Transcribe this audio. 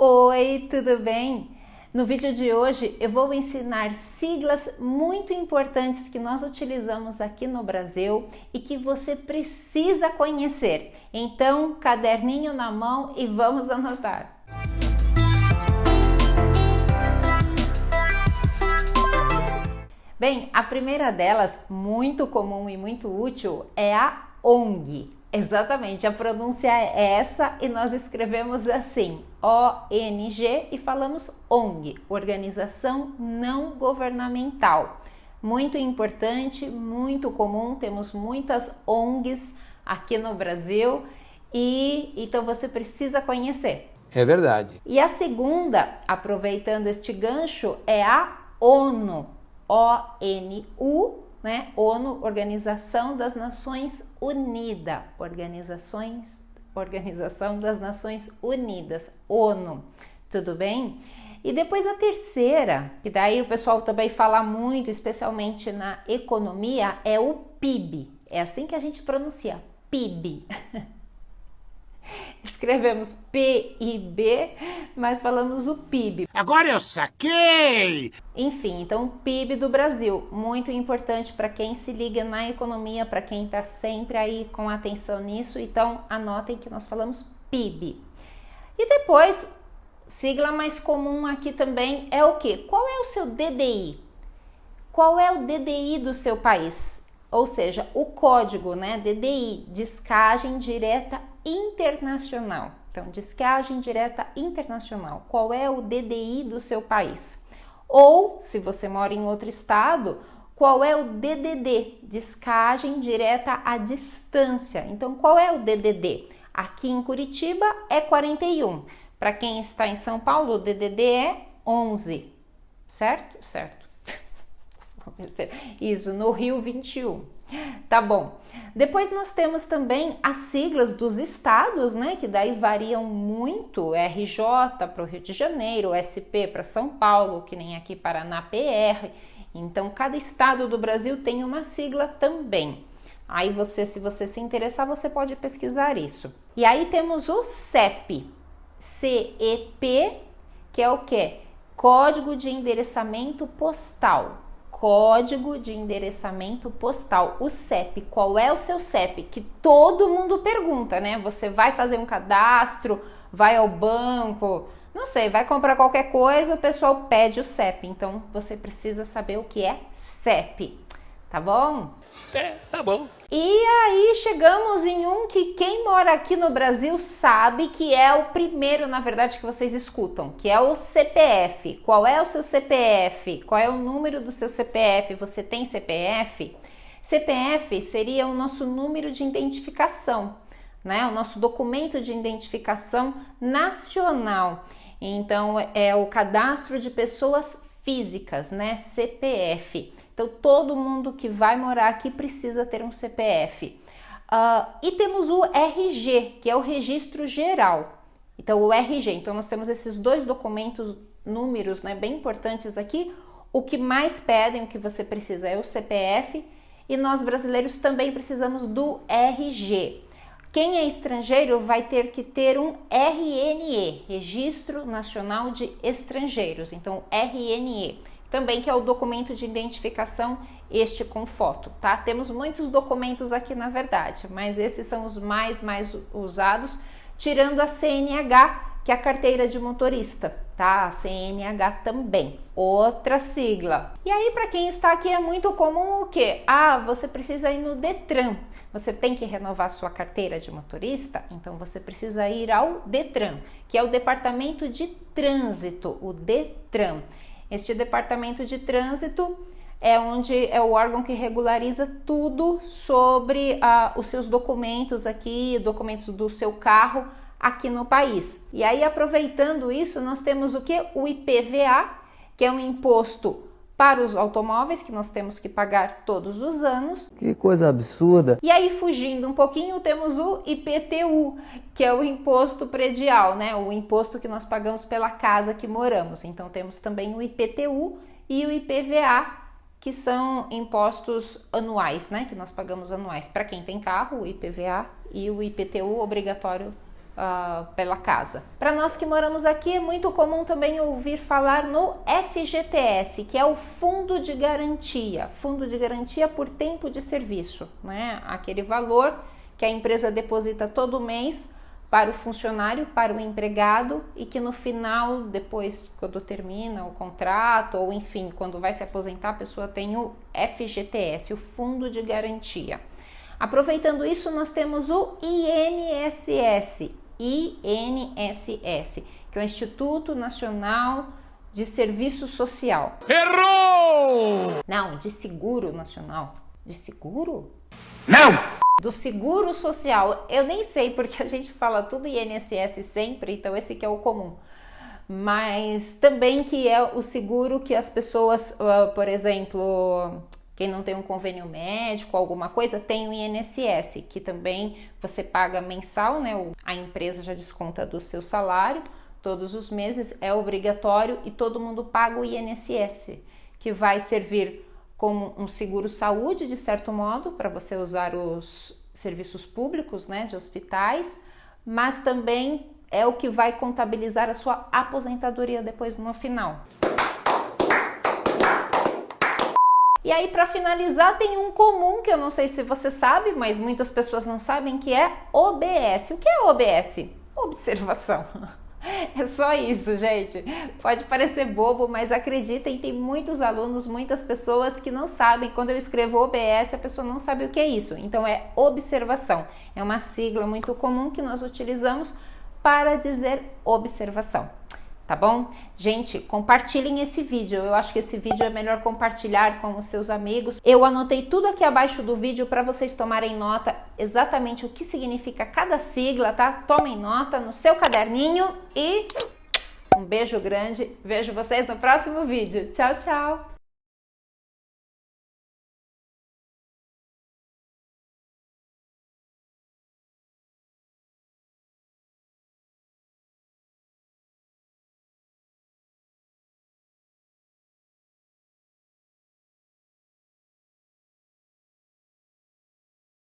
Oi, tudo bem? No vídeo de hoje eu vou ensinar siglas muito importantes que nós utilizamos aqui no Brasil e que você precisa conhecer. Então, caderninho na mão e vamos anotar. Bem, a primeira delas, muito comum e muito útil, é a ONG. Exatamente, a pronúncia é essa e nós escrevemos assim, ONG, e falamos ONG, Organização Não Governamental. Muito importante, muito comum, temos muitas ONGs aqui no Brasil e então você precisa conhecer. É verdade. E a segunda, aproveitando este gancho, é a ONU, ONU, né? ONU, Organização das Nações Unidas, Organização das Nações Unidas, ONU, tudo bem? E depois a terceira, que daí o pessoal também fala muito, especialmente na economia, é o PIB, é assim que a gente pronuncia, PIB. Escrevemos PIB, mas falamos o PIB. Agora eu saquei! Enfim, então o PIB do Brasil, muito importante para quem se liga na economia, para quem está sempre aí com atenção nisso, então anotem que nós falamos PIB. E depois, sigla mais comum aqui também é o quê? Qual é o seu DDI? Qual é o DDI do seu país? Ou seja, o código, né? DDI, Descagem Direta Internacional. Então, Descagem Direta Internacional. Qual é o DDI do seu país? Ou, se você mora em outro estado, qual é o DDD? Descagem Direta à Distância. Então, qual é o DDD? Aqui em Curitiba é 41. Para quem está em São Paulo, o DDD é 11. Certo? Certo. Isso, no Rio 21. Tá bom. Depois nós temos também as siglas dos estados, né? Que daí variam muito. RJ para o Rio de Janeiro, SP para São Paulo, que nem aqui Paraná, PR. Então, cada estado do Brasil tem uma sigla também. Aí você, se você se interessar, você pode pesquisar isso. E aí temos o CEP. CEP, que é o quê? Código de Endereçamento Postal. Código de Endereçamento Postal, o CEP. Qual é o seu CEP? Que todo mundo pergunta, né? Você vai fazer um cadastro, vai ao banco, não sei, vai comprar qualquer coisa, o pessoal pede o CEP. Então, você precisa saber o que é CEP, tá bom? É, tá bom. E aí chegamos em um que quem mora aqui no Brasil sabe que é o primeiro, na verdade, que vocês escutam, que é o CPF. Qual é o seu CPF? Qual é o número do seu CPF? Você tem CPF? CPF seria o nosso número de identificação, né? O nosso documento de identificação nacional. Então, é o cadastro de pessoas físicas, né? CPF. Então, todo mundo que vai morar aqui precisa ter um CPF. E temos o RG, que é o Registro Geral. Então, o RG. Então, nós temos esses dois documentos, números, né, bem importantes aqui. O que mais pedem, o que você precisa é o CPF. E nós, brasileiros, também precisamos do RG. Quem é estrangeiro vai ter que ter um RNE, Registro Nacional de Estrangeiros. Então, RNE. Também que é o documento de identificação, este com foto, tá? Temos muitos documentos aqui na verdade, mas esses são os mais usados, tirando a CNH, que é a carteira de motorista, tá? A CNH também, outra sigla. E aí, para quem está aqui, é muito comum o quê? Você precisa ir no Detran, você tem que renovar sua carteira de motorista, então você precisa ir ao Detran, que é o Departamento de Trânsito, o Detran. Este departamento de trânsito é onde é o órgão que regulariza tudo sobre os seus documentos aqui, documentos do seu carro aqui no país. E aí, aproveitando isso, nós temos o que? O IPVA, que é um imposto para os automóveis que nós temos que pagar todos os anos. Que coisa absurda! E aí, fugindo um pouquinho, temos o IPTU, que é o imposto predial, né? O imposto que nós pagamos pela casa que moramos. Então, temos também o IPTU e o IPVA, que são impostos anuais, né? Que nós pagamos anuais. Para quem tem carro, o IPVA e o IPTU obrigatório pela casa. Para nós que moramos aqui, é muito comum também ouvir falar no FGTS, que é o Fundo de Garantia por tempo de serviço, né? Aquele valor que a empresa deposita todo mês para o funcionário, para o empregado, e que no final, depois, quando termina o contrato, ou enfim, quando vai se aposentar, a pessoa tem o FGTS, o Fundo de Garantia. Aproveitando isso, nós temos o INSS, que é o Instituto Nacional de Serviço Social. Errou! Não, de Seguro Nacional. De seguro? Não! Do Seguro Social. Eu nem sei porque a gente fala tudo INSS sempre, então esse que é o comum. Mas também que é o seguro que as pessoas, por exemplo, quem não tem um convênio médico, alguma coisa, tem o INSS, que também você paga mensal, né? A empresa já desconta do seu salário, todos os meses é obrigatório e todo mundo paga o INSS, que vai servir como um seguro-saúde, de certo modo, para você usar os serviços públicos, né, de hospitais, mas também é o que vai contabilizar a sua aposentadoria depois no final. E aí, para finalizar, tem um comum que eu não sei se você sabe, mas muitas pessoas não sabem, que é OBS. O que é OBS? Observação. É só isso, gente. Pode parecer bobo, mas acreditem, tem muitos alunos, muitas pessoas que não sabem. Quando eu escrevo OBS, a pessoa não sabe o que é isso. Então é observação. É uma sigla muito comum que nós utilizamos para dizer observação. Tá bom? Gente, compartilhem esse vídeo. Eu acho que esse vídeo é melhor compartilhar com os seus amigos. Eu anotei tudo aqui abaixo do vídeo para vocês tomarem nota exatamente o que significa cada sigla, tá? Tomem nota no seu caderninho e um beijo grande. Vejo vocês no próximo vídeo. Tchau, tchau!